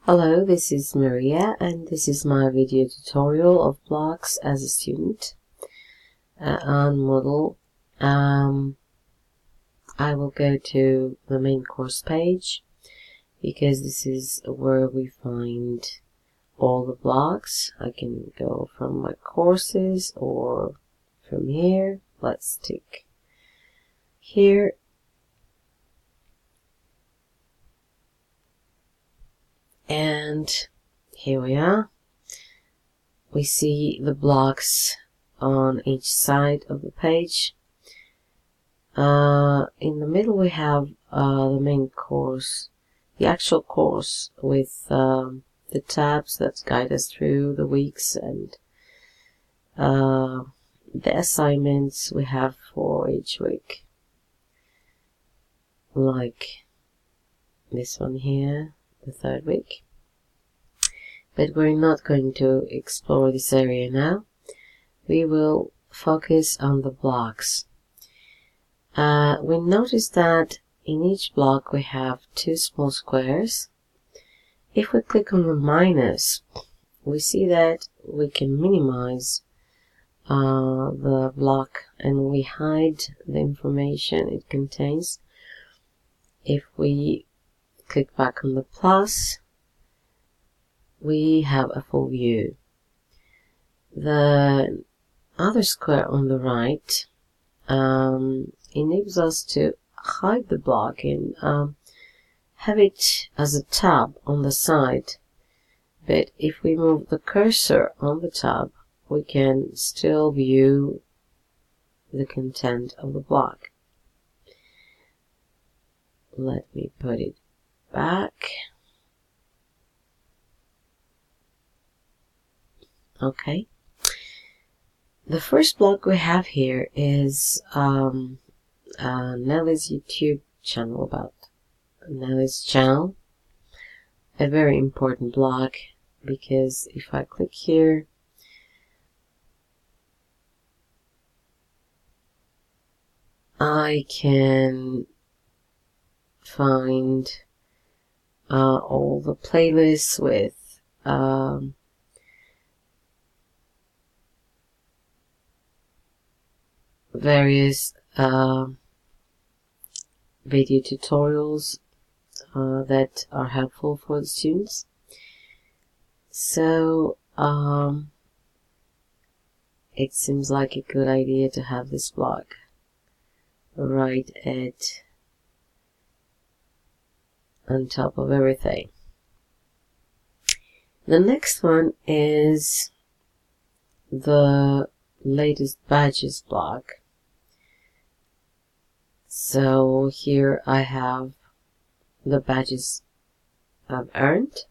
Hello, this is Maria and this is my video tutorial of blocks as a student on Moodle. I will go to the main course page because this is where we find all the blocks. I can go from my courses or from here. Let's tick here. And here we are. We see the blocks on each side of the page. In the middle we have the main course, the actual course with the tabs that guide us through the weeks and the assignments we have for each week, like this one here, the third week. But we're not going to explore this area now. We will focus on the blocks. We notice that in each block we have two small squares. If we click on the minus, we see that we can minimize the block and we hide the information it contains. If we click back on the plus, we have a full view. The other square on the right enables us to hide the block and have it as a tab on the side. But if we move the cursor on the tab, we can still view the content of the block. Let me put it back. Okay. The first block we have here is Nellie's YouTube channel, about Nellie's channel. A very important block because if I click here, I can find all the playlists with various video tutorials that are helpful for the students. So it seems like a good idea to have this block right on top of everything. The next one is the latest badges block. So here I have the badges I've earned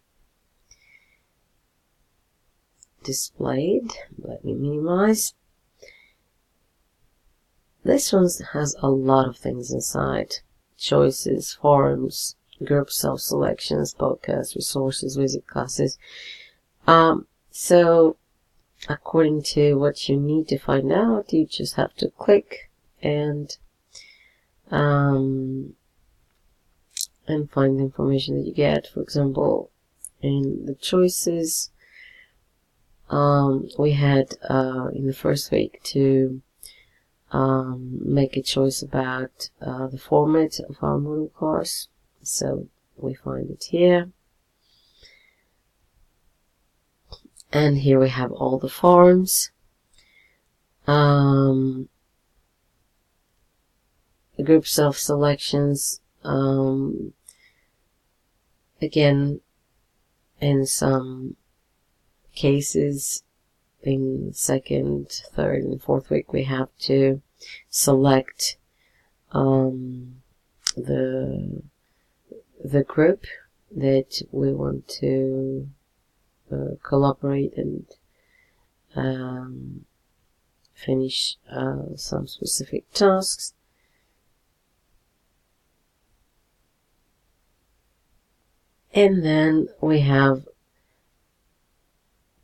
displayed. Let me minimize. This one has a lot of things inside: choices, forums, group self-selections, podcasts, resources, visit classes. So according to what you need to find out, you just have to click and find the information that you get. For example, in the choices, we had in the first week to make a choice about the format of our Moodle course. So we find it here. And here we have all the forums. The group self-selections, again, in some cases, in second, third, and fourth week, we have to select the group that we want to collaborate and finish some specific tasks. And then we have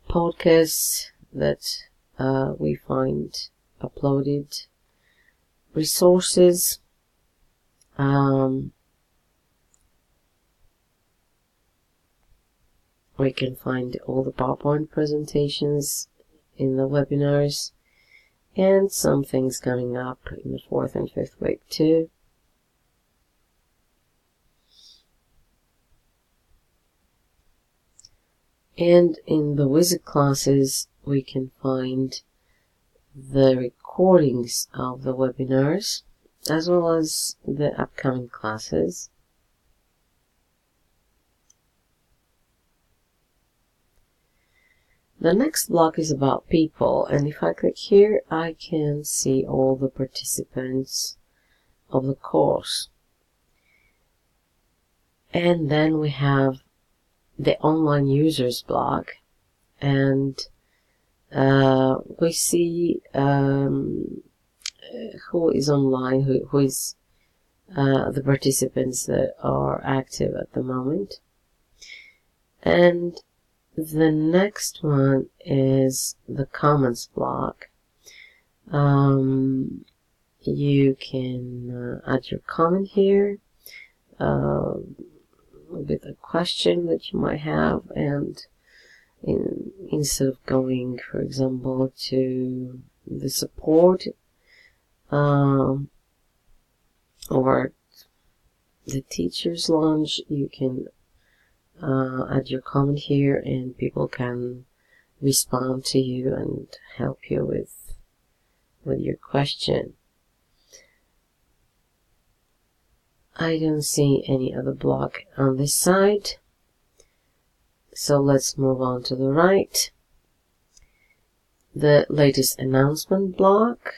podcasts that we find uploaded, resources, we can find all the PowerPoint presentations in the webinars, and some things coming up in the 4th and 5th week too. And in the wizard classes, we can find the recordings of the webinars, as well as the upcoming classes. The next block is about people, and if I click here, I can see all the participants of the course. And then we have the online users block, and we see who is online, who is the participants that are active at the moment. And the next one is the comments block. You can add your comment here with a question that you might have, and instead of going, for example, to the support or the teacher's lounge, you can add your comment here, and people can respond to you and help you with your question. I don't see any other block on this side, so let's move on to the right. The latest announcements block.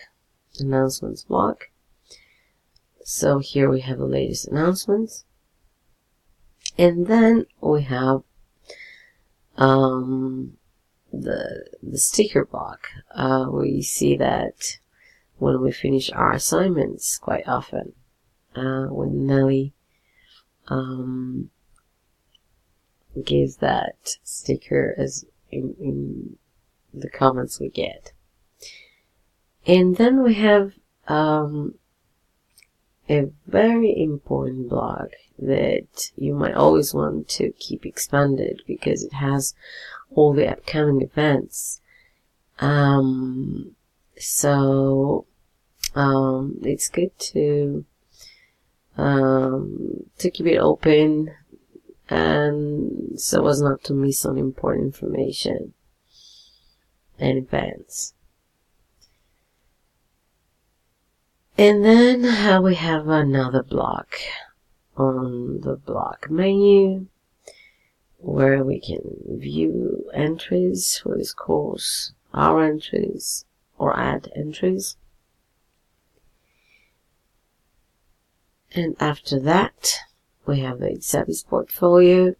So here we have the latest announcements, and then we have the sticker block. We see that when we finish our assignments quite often, when Nelly gives that sticker as in the comments we get. And then we have a very important block that you might always want to keep expanded because it has all the upcoming events. So it's good to keep it open, and so as not to miss on important information and events. And then we have another block on the block menu where we can view entries for this course, our entries, or add entries. And after that, we have the service portfolio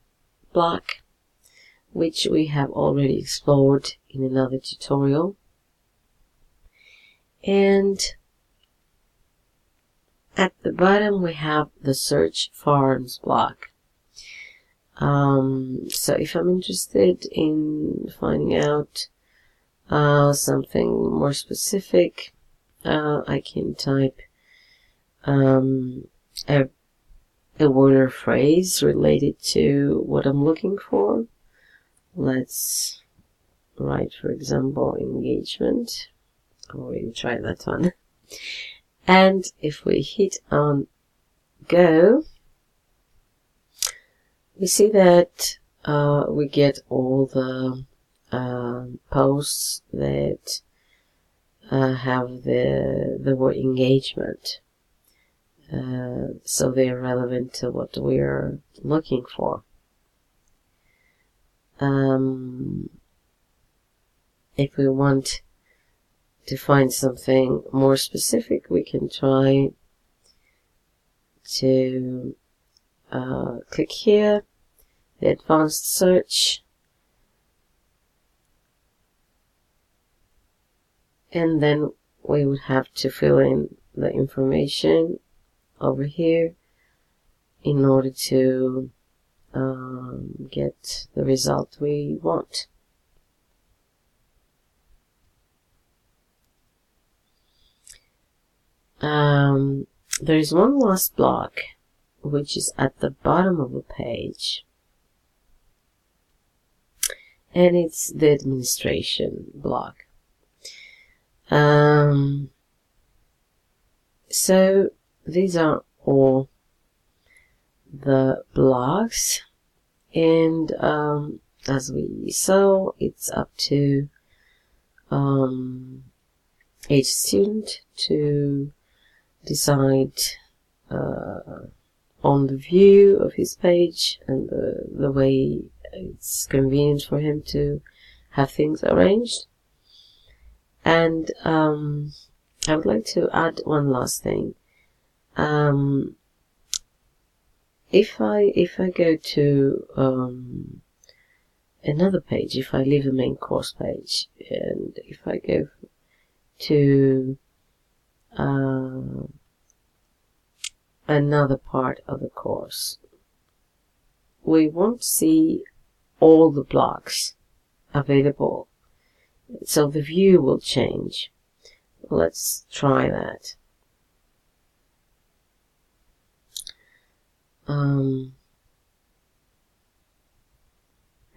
block, which we have already explored in another tutorial. And at the bottom, we have the search forums block. So if I'm interested in finding out something more specific, I can type a word or phrase related to what I'm looking for. Let's write, for example, engagement. I already tried that one. And if we hit on go, we see that we get all the posts that have the word engagement. So they are relevant to what we are looking for. If we want to find something more specific, we can try to click here, the advanced search, and then we would have to fill in the information over here in order to get the result we want. There is one last block which is at the bottom of the page, and it's the administration block. So these are all the blocks, and as we saw, it's up to each student to decide on the view of his page and the way it's convenient for him to have things arranged. And I would like to add one last thing. If I go to another page, if I leave the main course page, and if I go to another part of the course, we won't see all the blocks available, so the view will change. Let's try that.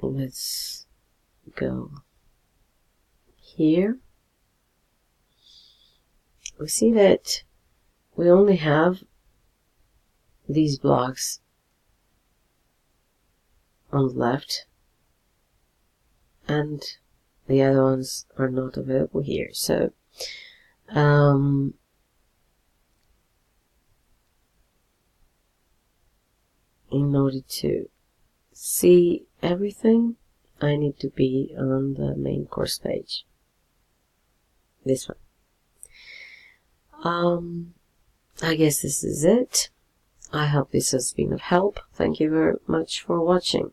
Let's go here. We see that we only have these blocks on the left, and the other ones are not available here. So in order to see everything, I need to be on the main course page. This one. I guess this is it. I hope this has been of help. Thank you very much for watching.